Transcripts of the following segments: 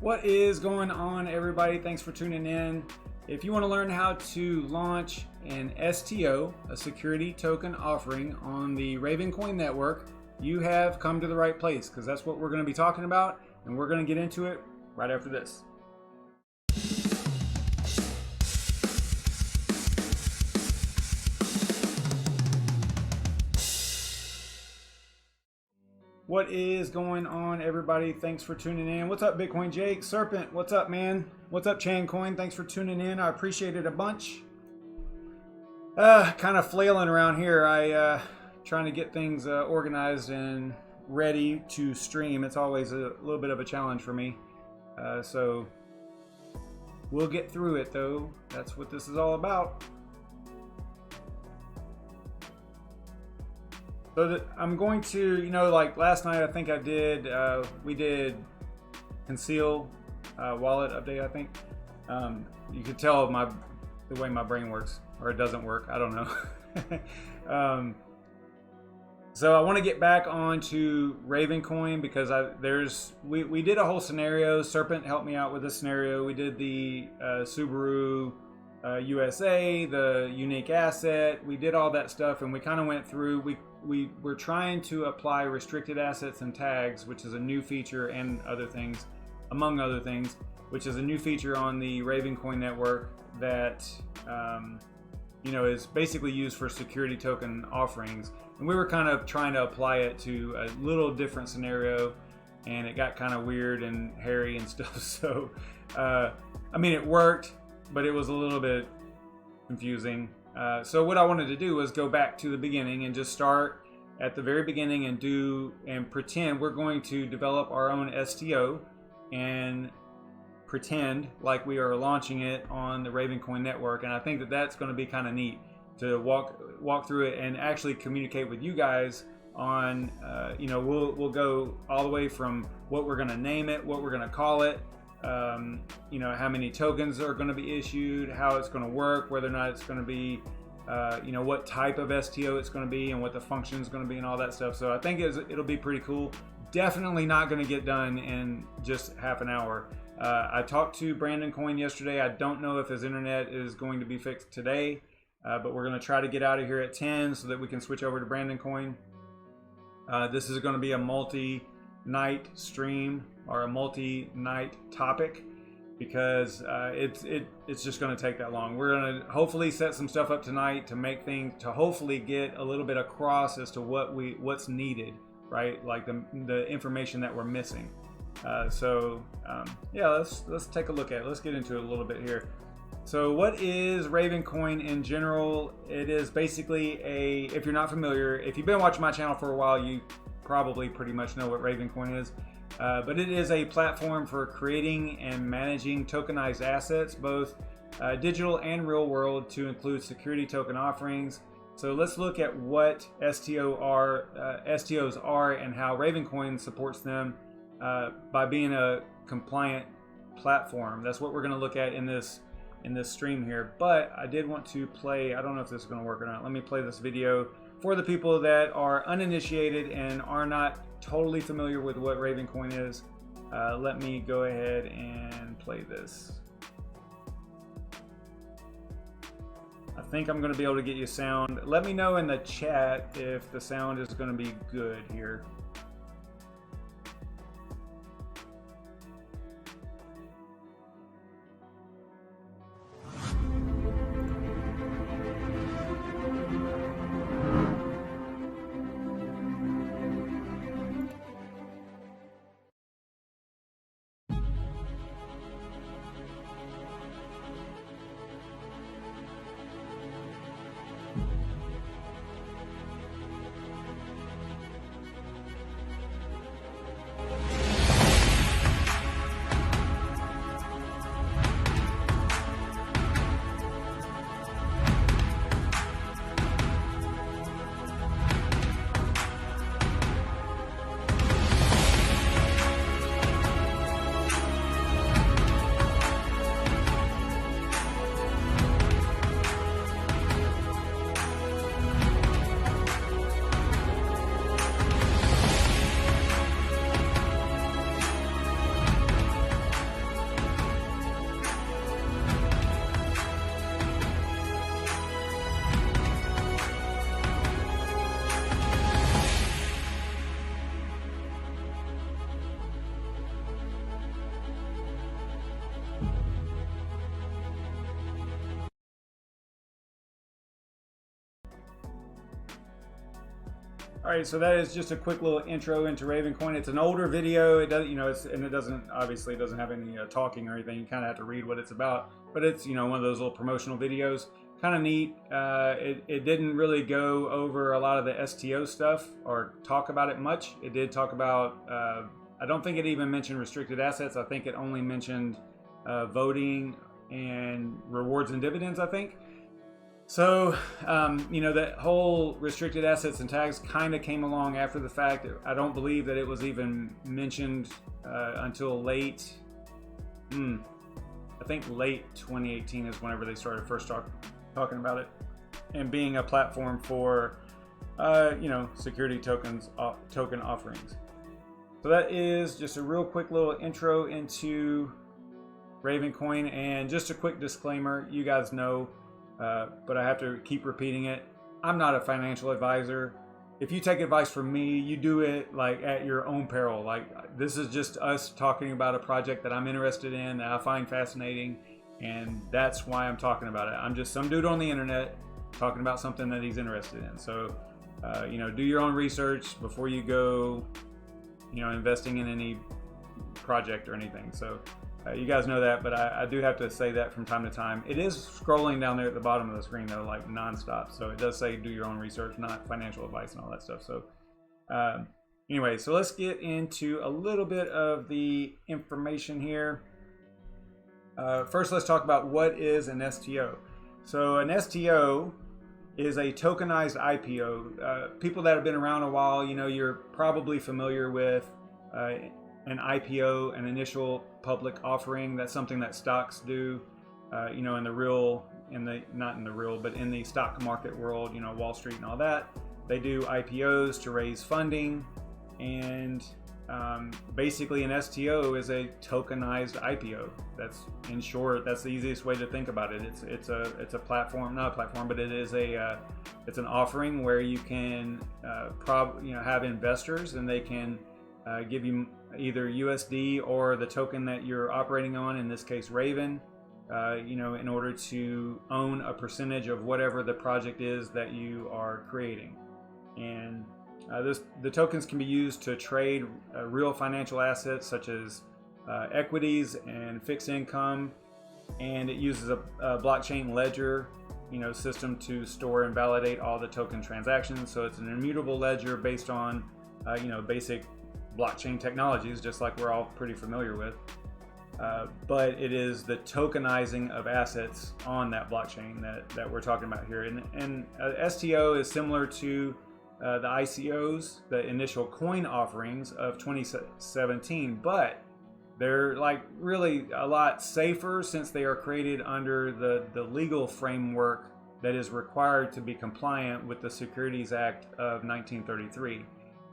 What is going on, everybody? Thanks for tuning in. If you want to learn how to launch an STO, a security token offering on the Ravencoin network, you have come to the right place, because that's what we're going to be talking about, and we're going to get into it right after this. What is going on, everybody? Thanks for tuning in. What's up, Bitcoin Jake? Serpent, what's up, man? What's up, Chancoin? Thanks for tuning in. I appreciate it a bunch. Kind of flailing around here. Trying to get things organized and ready to stream. It's always a little bit of a challenge for me. So we'll get through it, though. That's what this is all about. So I'm going to, like last night, I think I did, we did conceal wallet update, I think. You could tell the way my brain works, or it doesn't work, I don't know. So I want to get back onto Ravencoin because we did a whole scenario. Serpent helped me out with this scenario. We did the Subaru USA, the unique asset. We did all that stuff, and we kind of went through. We were trying to apply restricted assets and tags, which is a new feature, and other things, among other things, which is a new feature on the Ravencoin network that is basically used for security token offerings. And we were kind of trying to apply it to a little different scenario, and it got kind of weird and hairy and stuff. So, it worked, but it was a little bit confusing. So what I wanted to do was go back to the beginning and just start at the very beginning and pretend we're going to develop our own STO and pretend like we are launching it on the Ravencoin network. And I think that that's going to be kind of neat to walk through it and actually communicate with you guys on, we'll go all the way from what we're going to name it, what we're going to call it, how many tokens are going to be issued, how it's going to work, whether or not it's going to be, what type of STO it's going to be, and what the function is going to be, and all that stuff. So I think it'll be pretty cool. Definitely not going to get done in just half an hour. I talked to Brandon Coin yesterday. I don't know if his internet is going to be fixed today, but we're going to try to get out of here at 10 so that we can switch over to Brandon Coin. This is going to be a multi-night stream, or a multi-night topic, because it's just going to take that long. We're going to hopefully set some stuff up tonight to hopefully get a little bit across as to what's needed, right? Like the information that we're missing. Let's take a look at it. Let's get into it a little bit here. So what is Ravencoin in general? It is basically if you're not familiar, if you've been watching my channel for a while, you probably pretty much know what Ravencoin is. But it is a platform for creating and managing tokenized assets, both digital and real world, to include security token offerings. So let's look at what STOs are and how Ravencoin supports them by being a compliant platform. That's what we're going to look at in this stream here. But I did want to play, I don't know if this is going to work or not. Let me play this video for the people that are uninitiated and are not totally familiar with what Ravencoin is. Let me go ahead and play this. I think I'm going to be able to get you sound. Let me know in the chat if the sound is going to be good here. All right, so that is just a quick little intro into Ravencoin. It's an older video. It does, and it doesn't obviously have any talking or anything. You kind of have to read what it's about, but it's one of those little promotional videos. Kind of neat. It didn't really go over a lot of the STO stuff or talk about it much. It did talk about. I don't think it even mentioned restricted assets. I think it only mentioned voting and rewards and dividends, I think. So, that whole restricted assets and tags kind of came along after the fact. I don't believe that it was even mentioned until late, I think late 2018 is whenever they started first talking about it, and being a platform for, security token offerings. So that is just a real quick little intro into Ravencoin, and just a quick disclaimer, you guys know, but I have to keep repeating it. I'm not a financial advisor. If you take advice from me, you do it like at your own peril. Like, this is just us talking about a project that I'm interested in, that I find fascinating, and that's why I'm talking about it. I'm just some dude on the internet talking about something that he's interested in. So, do your own research before you go, investing in any project or anything. So you guys know that, but I do have to say that from time to time. It is scrolling down there at the bottom of the screen though, like nonstop. So it does say do your own research, not financial advice and all that stuff. So anyway, so let's get into a little bit of the information here. First, let's talk about what is an STO. So an STO is a tokenized IPO. People that have been around a while, you're probably familiar with an IPO, an initial public offering. That's something that stocks do, not in the real, but in the stock market world, Wall Street and all that. They do IPOs to raise funding, and basically an STO is a tokenized IPO. That's, in short, that's the easiest way to think about it. It's a platform, not a platform, but it's an offering where you can have investors, and they can give you either USD or the token that you're operating on, in this case Raven, in order to own a percentage of whatever the project is that you are creating. And the tokens can be used to trade real financial assets such as equities and fixed income, and it uses a blockchain ledger system to store and validate all the token transactions. So it's an immutable ledger based on basic blockchain technologies, just like we're all pretty familiar with, but it is the tokenizing of assets on that blockchain that we're talking about here. And STO is similar to the ICOs, the initial coin offerings of 2017, but they're like really a lot safer, since they are created under the legal framework that is required to be compliant with the Securities Act of 1933.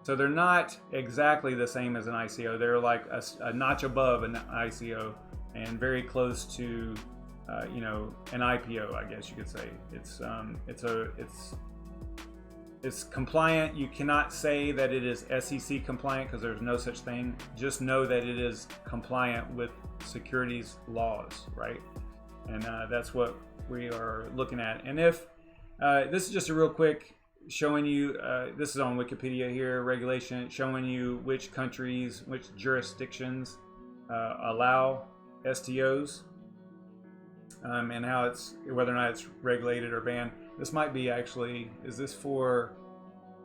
So they're not exactly the same as an ICO. They're like a notch above an ICO, and very close to, an IPO, I guess you could say. It's compliant. You cannot say that it is SEC compliant, because there's no such thing. Just know that it is compliant with securities laws, right? And that's what we are looking at. And if this is just a real quick showing you, this is on Wikipedia here, regulation, showing you which countries, which jurisdictions allow STOs, and how whether or not it's regulated or banned. This might be actually, is this for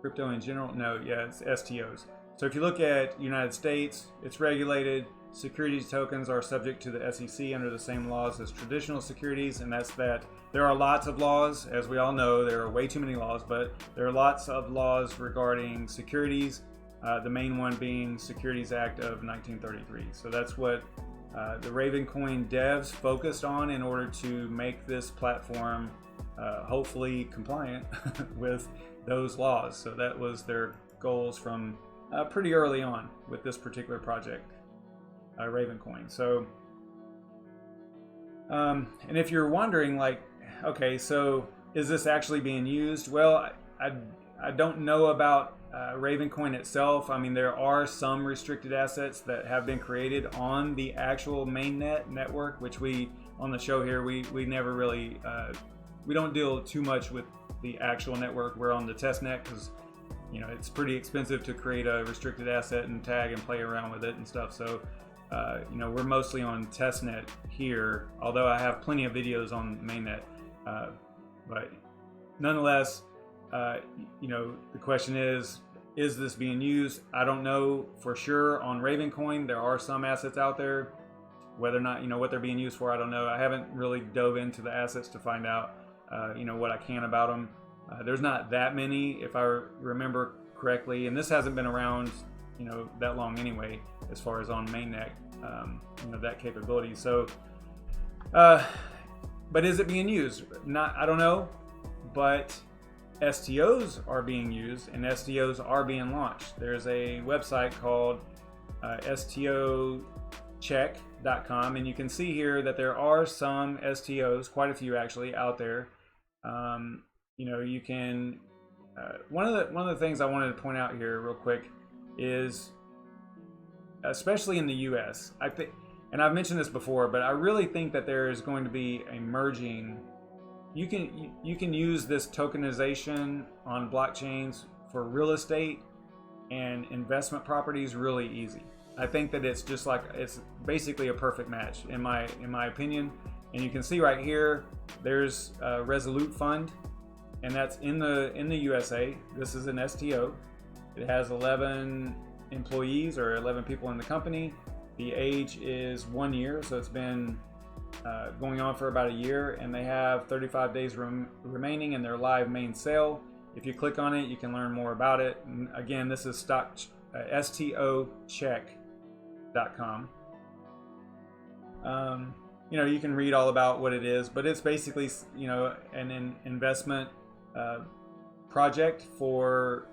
crypto in general? No, yeah, it's STOs. So if you look at United States, it's regulated. Securities tokens are subject to the SEC under the same laws as traditional securities, and that's that. There are lots of laws, as we all know. There are way too many laws, but there are lots of laws regarding securities, the main one being Securities Act of 1933. So that's what the Ravencoin devs focused on in order to make this platform hopefully compliant with those laws. So that was their goals from pretty early on with this particular project, Ravencoin. So, and if you're wondering, like, okay, so is this actually being used? Well, I don't know about Ravencoin itself. I mean, there are some restricted assets that have been created on the actual mainnet network, which we, on the show here, we never really, we don't deal too much with the actual network. We're on the test net because, it's pretty expensive to create a restricted asset and tag and play around with it and stuff. So we're mostly on testnet here, although I have plenty of videos on mainnet. But nonetheless, the question is this being used? I don't know for sure. On Ravencoin, there are some assets out there. Whether or not, what they're being used for, I don't know. I haven't really dove into the assets to find out, what I can about them. There's not that many, if I remember correctly, and this hasn't been around, that long anyway, as far as on mainnet, that capability. So, but is it being used? I don't know, but STOs are being used and STOs are being launched. There's a website called STOcheck.com, and you can see here that there are some STOs, quite a few actually, out there. You can one of the things I wanted to point out here real quick is, especially in the US, I think, and I've mentioned this before, but I really think that there is going to be a merging. You can use this tokenization on blockchains for real estate and investment properties really easy. I think that it's basically a perfect match in my opinion. And you can see right here, there's a Resolute Fund, and that's in the USA. This is an STO. It has 11 employees or 11 people in the company. The age is 1 year, so it's been going on for about a year, and they have 35 days remaining in their live main sale. If you click on it, you can learn more about it. And again, this is STOcheck.com. You can read all about what it is, but it's basically, an investment project for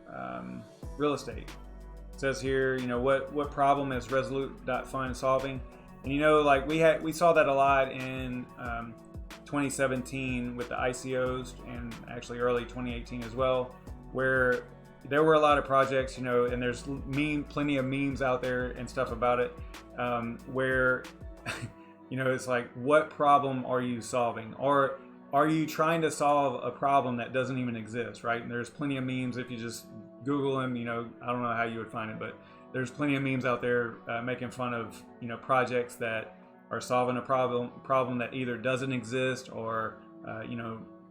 real estate. It says here, what problem is Resolute.fund solving? And we saw that a lot in 2017 with the ICOs, and actually early 2018 as well, where there were a lot of projects, and there's plenty of memes out there and stuff about it, where it's like, what problem are you solving? Or are you trying to solve a problem that doesn't even exist, right? And there's plenty of memes. If you just Google them, I don't know how you would find it, but there's plenty of memes out there making fun of, projects that are solving a problem that either doesn't exist or,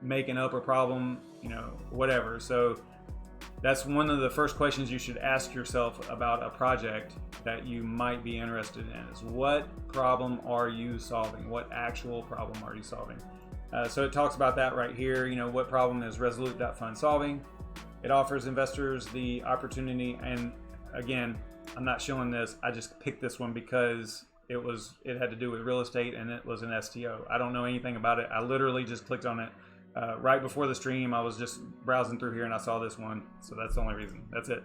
making up a problem, whatever. So that's one of the first questions you should ask yourself about a project that you might be interested in, is what problem are you solving? What actual problem are you solving? So it talks about that right here. What problem is Resolute.fund solving? It offers investors the opportunity, and again, I'm not showing this, I just picked this one because it had to do with real estate and it was an STO. I don't know anything about it. I literally just clicked on it right before the stream. I was just browsing through here and I saw this one, so that's the only reason. That's it.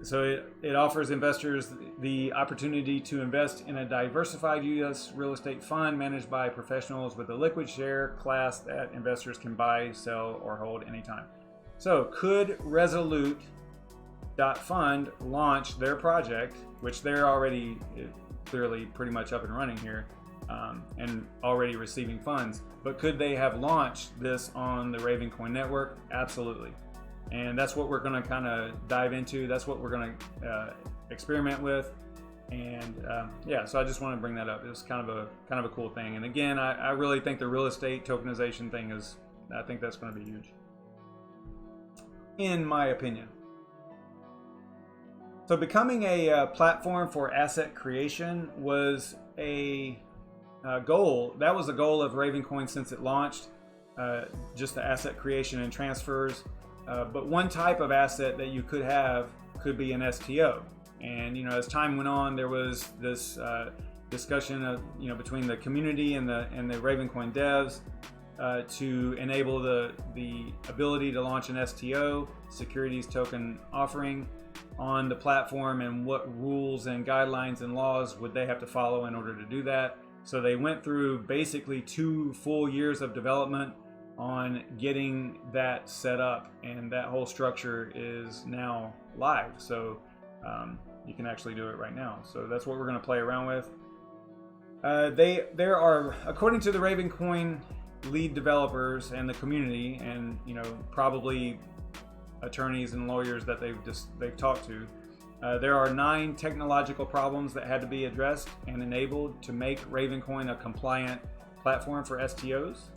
So it offers investors the opportunity to invest in a diversified U.S. real estate fund managed by professionals with a liquid share class that investors can buy, sell, or hold anytime. So could Resolute.fund launch their project, which they're already clearly pretty much up and running here, and already receiving funds, but could they have launched this on the Ravencoin network? Absolutely. And that's what we're going to kind of dive into. That's what we're going to experiment with. And so I just want to bring that up. It's kind of a cool thing. And again, I really think the real estate tokenization thing I think that's going to be huge, in my opinion. So becoming a platform for asset creation was a goal. That was the goal of Ravencoin since it launched, just the asset creation and transfers. But one type of asset that you could have could be an STO. And as time went on, there was this discussion of between the community and the Ravencoin devs to enable the ability to launch an STO, securities token offering, on the platform, and what rules and guidelines and laws would they have to follow in order to do that. So they went through basically 2 full years of development on getting that set up, and that whole structure is now live. So you can actually do it right now. So that's what we're going to play around with. There are, according to the Ravencoin lead developers and the community, and probably attorneys and lawyers that they've talked to. There are 9 technological problems that had to be addressed and enabled to make Ravencoin a compliant platform for STOs.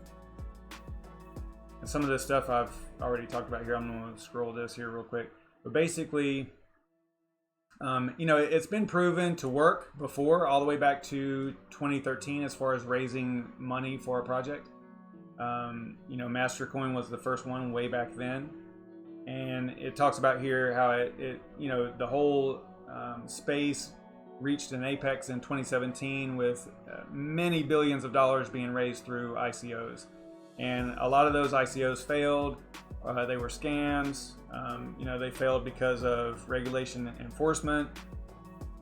And some of this stuff I've already talked about here. I'm going to scroll this here real quick. But basically, you know, it's been proven to work before, all the way back to 2013 as far as raising money for a project. You know, Mastercoin was the first one way back then. And it talks about here how it you know, the whole space reached an apex in 2017 with many billions of dollars being raised through ICOs. And a lot of those ICOs failed. They were scams. You know, they failed because of regulation and enforcement,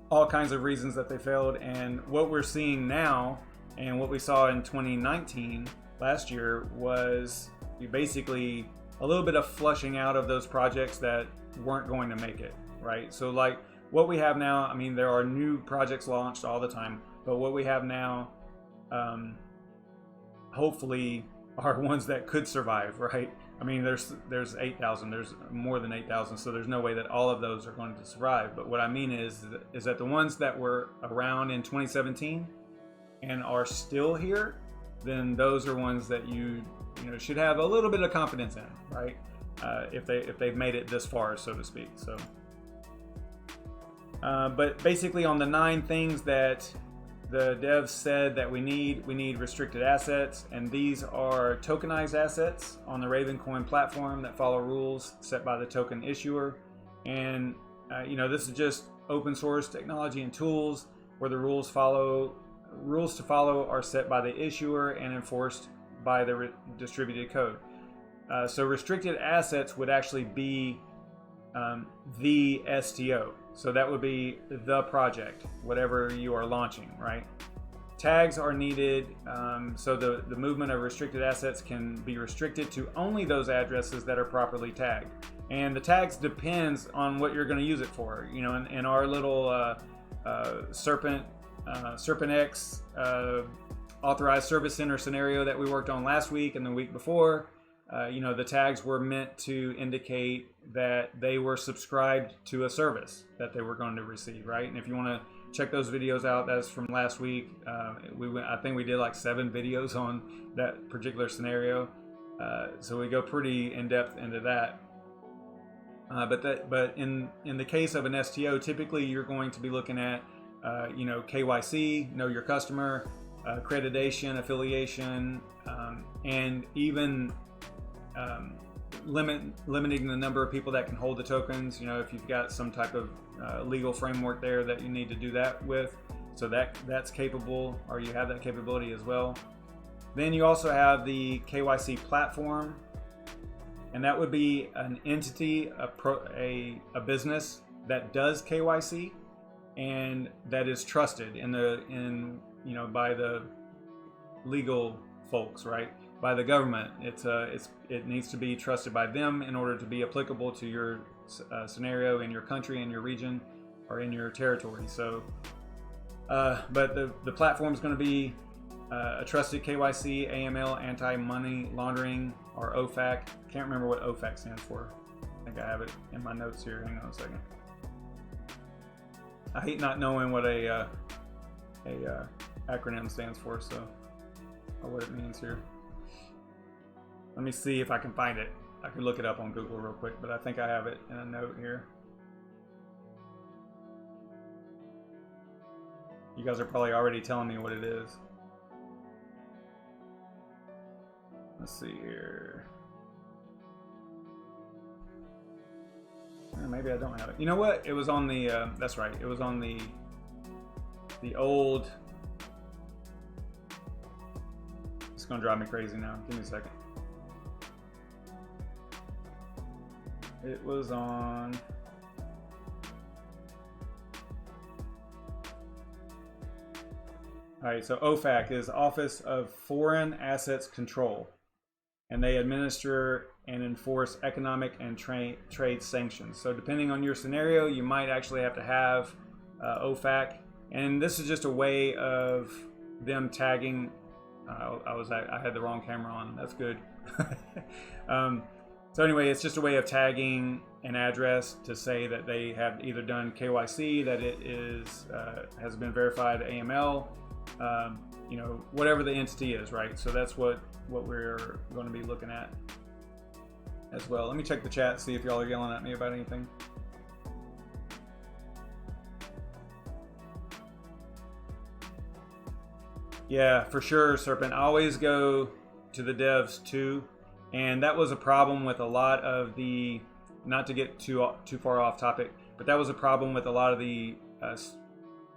all kinds of reasons that they failed. And what we're seeing now, and what we saw in 2019, last year, was basically a little bit of flushing out of those projects that weren't going to make it, right? So like what we have now, I mean, there are new projects launched all the time, but what we have now, hopefully, are ones that could survive, right? I mean, there's 8,000, there's more than 8,000, so there's no way that all of those are going to survive. But what I mean is that the ones that were around in 2017 and are still here, then those are ones that you know, should have a little bit of confidence in, right? If they've made it this far, so to speak. So, but basically, on the 9 things that the devs said that we need restricted assets, and these are tokenized assets on the Ravencoin platform that follow rules set by the token issuer. And you know, this is just open source technology and tools where the rules to follow are set by the issuer and enforced by the distributed code. So restricted assets would actually be the STO. So that would be the project, whatever you are launching, right? Tags are needed, so the movement of restricted assets can be restricted to only those addresses that are properly tagged. And the tags depends on what you're going to use it for. You know, in our little Serpent X authorized service center scenario that we worked on last week and the week before, you know, the tags were meant to indicate that they were subscribed to a service that they were going to receive, right? And if you want to check those videos out, that's from last week. I think we did like 7 videos on that particular scenario, so we go pretty in depth into that. But in the case of an STO, typically you're going to be looking at you know, KYC, know your customer, accreditation, affiliation, and even limiting the number of people that can hold the tokens. You know, if you've got some type of legal framework there that you need to do that with, so that's capable, or you have that capability as well. Then you also have the KYC platform, and that would be an entity, a business that does KYC and that is trusted in you know, by the legal folks, right? By the government. It needs to be trusted by them in order to be applicable to your scenario in your country, in your region, or in your territory. So, but the platform is going to be a trusted KYC, AML, anti-money laundering, or OFAC. Can't remember what OFAC stands for. I think I have it in my notes here. Hang on a second. I hate not knowing what a acronym stands for, so, or what it means here. Let me see if I can find it. I can look it up on Google real quick, but I think I have it in a note here. You guys are probably already telling me what it is. Let's see here. Maybe I don't have it. You know what? It was on the, that's right. It was on the old. It's gonna drive me crazy now. Give me a second. It was on. All right, so OFAC is Office of Foreign Assets Control, and they administer and enforce economic and trade sanctions. So depending on your scenario, you might actually have to have OFAC, and this is just a way of them tagging. I had the wrong camera on. That's good. So anyway, it's just a way of tagging an address to say that they have either done KYC, that it is has been verified AML, you know, whatever the entity is, right? So that's what we're going to be looking at as well. Let me check the chat, see if y'all are yelling at me about anything. Yeah, for sure, Serpent. I always go to the devs too, and that was a problem with a lot of the, not to get too far off topic, but that was a problem with a lot of the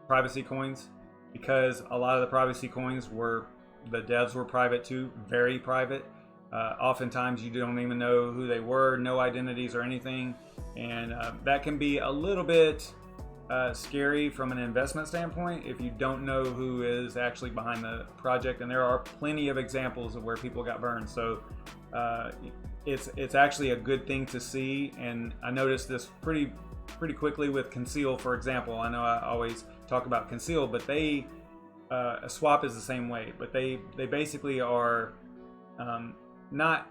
privacy coins, because a lot of the privacy coins were, the devs were private too, very private. Oftentimes you don't even know who they were, no identities or anything, and that can be a little bit scary from an investment standpoint if you don't know who is actually behind the project. And there are plenty of examples of where people got burned. So it's actually a good thing to see. And I noticed this pretty quickly with Conceal, for example. I know I always talk about Conceal, but they a swap is the same way. But they basically are not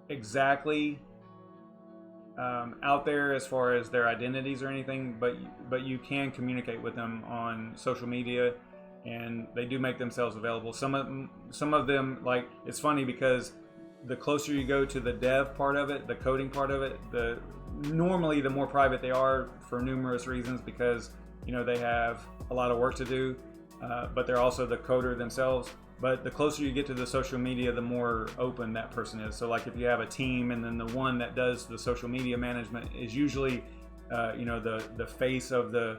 exactly out there as far as their identities or anything, but you can communicate with them on social media, and they do make themselves available. Some of them, like, it's funny because the closer you go to the dev part of it, the coding part of it, normally the more private they are for numerous reasons, because you know they have a lot of work to do, but they're also the coder themselves. But the closer you get to the social media, the more open that person is. So like if you have a team, and then the one that does the social media management is usually you know, the face of the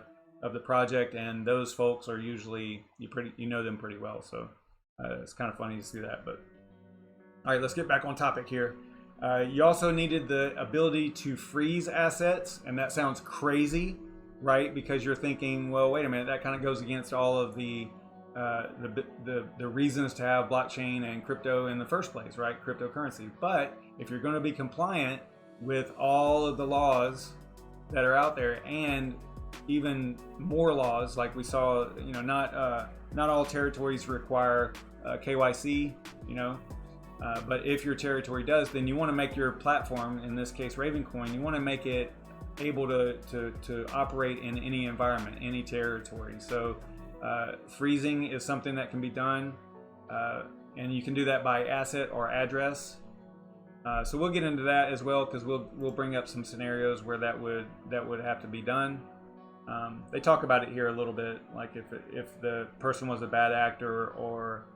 project, and those folks are usually, you know them pretty well. So it's kind of funny to see that. But all right, let's get back on topic here. You also needed the ability to freeze assets, and that sounds crazy, right? Because you're thinking, well, wait a minute, that kind of goes against all of the reasons to have blockchain and crypto in the first place, right? Cryptocurrency. But if you're going to be compliant with all of the laws that are out there, and even more laws, like we saw, you know, not all territories require KYC, you know, but if your territory does, then you want to make your platform, in this case Ravencoin, you want to make it able to operate in any environment, any territory. So freezing is something that can be done, and you can do that by asset or address. So we'll get into that as well, because we'll bring up some scenarios where that would have to be done. They talk about it here a little bit, like if the person was a bad actor, or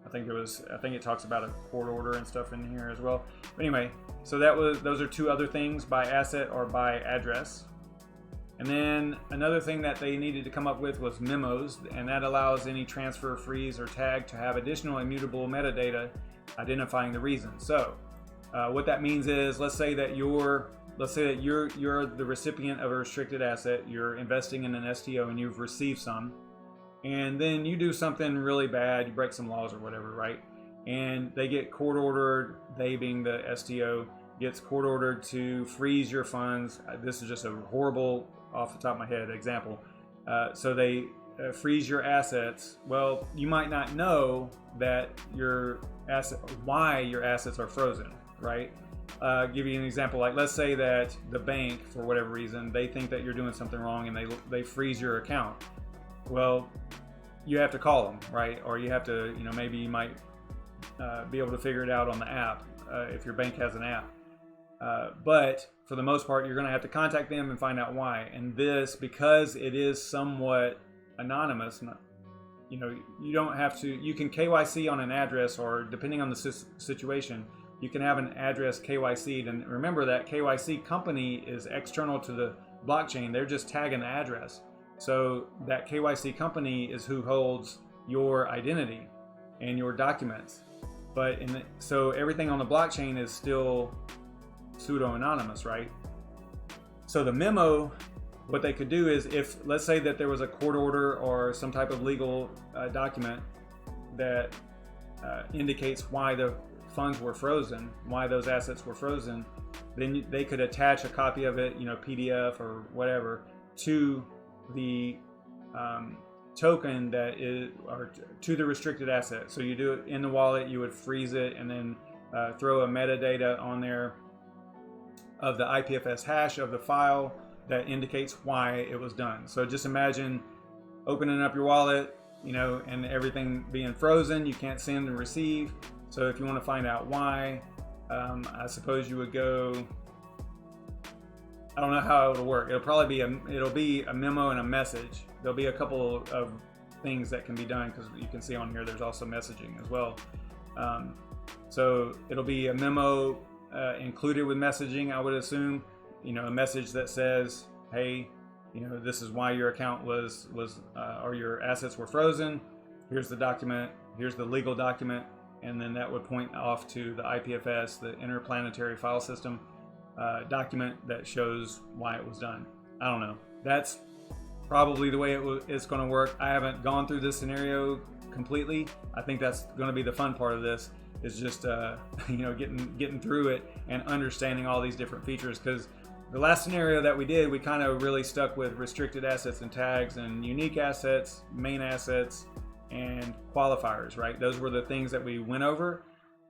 I think it talks about a court order and stuff in here as well. But anyway, so those are two other things, by asset or by address. And then another thing that they needed to come up with was Memos, and that allows any transfer, freeze, or tag to have additional immutable metadata identifying the reason. So what that means is, let's say that you're the recipient of a restricted asset, you're investing in an STO, and you've received some, and then you do something really bad, you break some laws or whatever, right? And they get court ordered, they being the STO, gets court ordered to freeze your funds. This is just a horrible, off the top of my head, example. So they freeze your assets. Well, you might not know that why your assets are frozen, right? Give you an example. Like, let's say that the bank, for whatever reason, they think that you're doing something wrong, and they freeze your account. Well, you have to call them, right? Or you have to, you know, maybe you might be able to figure it out on the app, if your bank has an app. But for the most part, you're going to have to contact them and find out why. And this, because it is somewhat anonymous, you know, you don't have to, you can KYC on an address, or depending on the situation, you can have an address KYC'd. And remember that KYC company is external to the blockchain. They're just tagging the address. So that KYC company is who holds your identity and your documents. But so everything on the blockchain is still pseudo-anonymous, right? So the memo, what they could do is, if, let's say that there was a court order or some type of legal document that indicates why the funds were frozen, why those assets were frozen, then they could attach a copy of it, you know, PDF or whatever, to the token that is, or to the restricted asset. So you do it in the wallet, you would freeze it, and then throw a metadata on there of the IPFS hash of the file that indicates why it was done. So just imagine opening up your wallet, you know, and everything being frozen. You can't send and receive. So if you want to find out why, I suppose you would go. I don't know how it'll work. It'll probably be a memo and a message. There'll be a couple of things that can be done, because you can see on here there's also messaging as well. So it'll be a memo included with messaging, I would assume. You know, a message that says, hey, you know, this is why your account was or your assets were frozen. Here's the document. Here's the legal document. And then that would point off to the IPFS, the Interplanetary File System document that shows why it was done. I don't know. That's probably the way it's going to work. I haven't gone through this scenario completely. I think that's going to be the fun part of this, is just you know, getting through it and understanding all these different features. Because the last scenario that we did, we kind of really stuck with restricted assets and tags and unique assets, main assets, and qualifiers, right? Those were the things that we went over.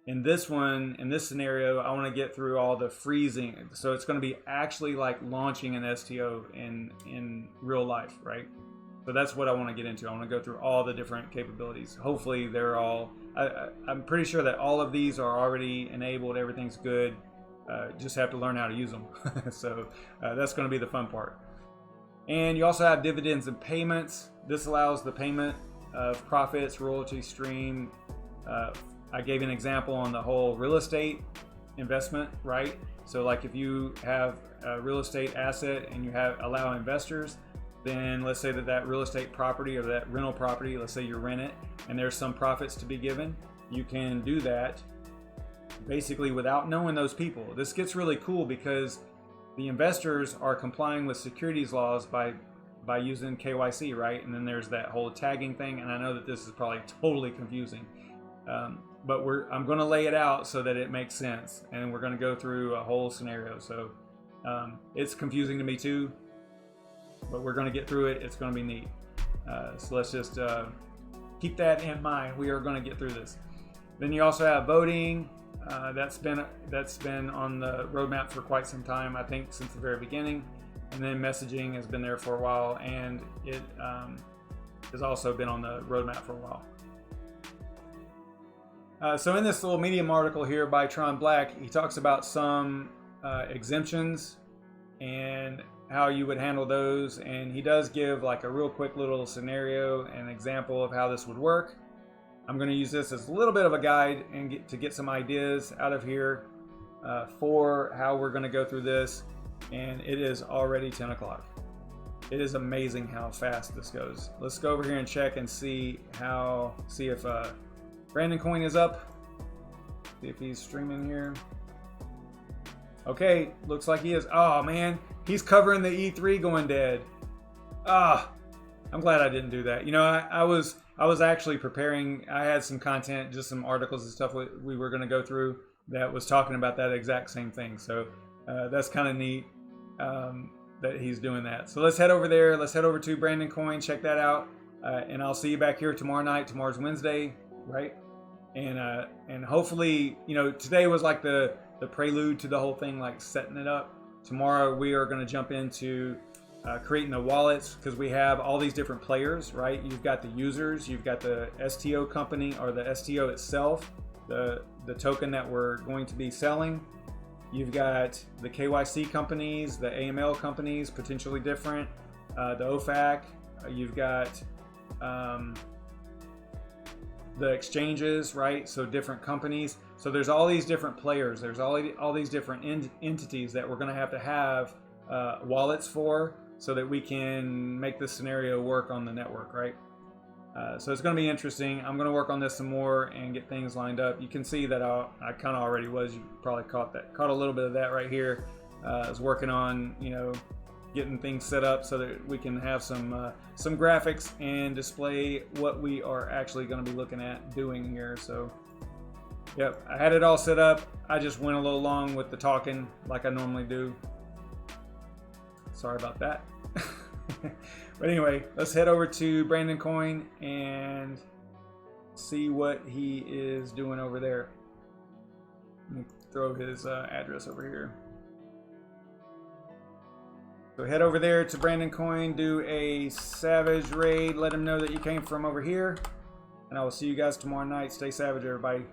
In this one, in this scenario, I want to get through all the freezing. So it's going to be actually like launching an STO in real life, right? So that's what I want to get into. I want to go through all the different capabilities. Hopefully they're all, I'm pretty sure that all of these are already enabled. Everything's good. Just have to learn how to use them. So that's going to be the fun part. And you also have dividends and payments. This allows the payment of profits, royalty stream. I gave an example on the whole real estate investment, right? So like if you have a real estate asset and you allow investors, then let's say that real estate property or that rental property, let's say you rent it and there's some profits to be given, you can do that basically without knowing those people. This gets really cool because the investors are complying with securities laws by using KYC, right? And then there's that whole tagging thing, and I know that this is probably totally confusing, but I'm going to lay it out so that it makes sense, and we're going to go through a whole scenario. So it's confusing to me too, but we're going to get through it. It's going to be neat. So let's just keep that in mind. We are going to get through this. Then you also have voting. That's been on the roadmap for quite some time, I think since the very beginning. And then messaging has been there for a while, and it has also been on the roadmap for a while. So in this little Medium article here by Tron Black, he talks about some exemptions and how you would handle those. And he does give like a real quick little scenario and example of how this would work. I'm going to use this as a little bit of a guide and get some ideas out of here for how we're going to go through this. And it is already 10 o'clock. It is amazing how fast this goes. Let's go over here and check and see if Ravencoin is up. See if he's streaming here. Okay, looks like he is. Oh man, he's covering the E3 going dead. I'm glad I didn't do that. You know, I was actually preparing. I had some content, just some articles and stuff we were going to go through that was talking about that exact same thing. So that's kind of neat that he's doing that. So let's head over there. Let's head over to Ravencoin, check that out, and I'll see you back here tomorrow night. Tomorrow's Wednesday, right? And hopefully, you know, today was like the prelude to the whole thing, like setting it up. Tomorrow we are going to jump into creating the wallets, because we have all these different players, right? You've got the users, you've got the STO company or the STO itself, the token that we're going to be selling. You've got the KYC companies, the AML companies, potentially different, the OFAC. You've got the exchanges, right? So different companies. So there's all these different players. There's all these different entities that we're going to have wallets for, so that we can make this scenario work on the network, right? So it's going to be interesting. I'm going to work on this some more and get things lined up. You can see that I kind of already was. You probably caught a little bit of that right here. I was working on, you know, getting things set up so that we can have some graphics and display what we are actually going to be looking at doing here. So, yep, I had it all set up. I just went a little long with the talking like I normally do. Sorry about that. But anyway, let's head over to Ravencoin and see what he is doing over there. Let me throw his address over here. So head over there to Brandon Coin, do a Savage raid, let him know that you came from over here, and I will see you guys tomorrow night. Stay savage, everybody.